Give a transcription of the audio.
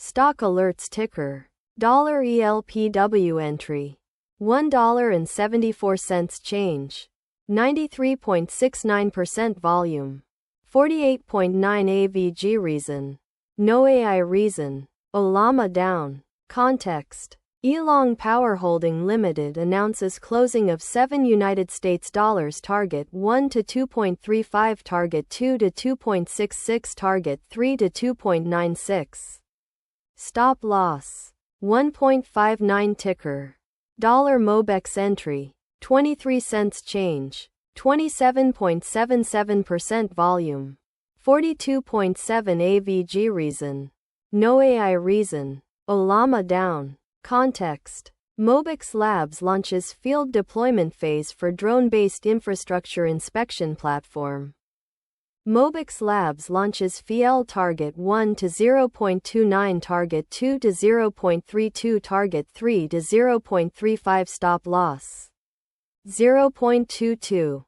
Stock alerts ticker. $ELPW entry. $1.74 change. 93.69% volume. 48.9 AVG reason. No AI reason. Ollama down. Context. Elong Power Holding Limited announces closing of 7 United States dollars target 1 to 2.35 target 2 to 2.66 target 3 to 2.96. Stop loss. 1.59 ticker. $Mobix entry. 23 cents change. 27.77% volume. 42.7 AVG reason. No AI reason. Ollama down. Context. Mobix Labs launches field deployment phase for drone-based infrastructure inspection platform. Mobix Labs launches Fiel target 1 to 0.29 target 2 to 0.32 target 3 to 0.35 stop loss. 0.22.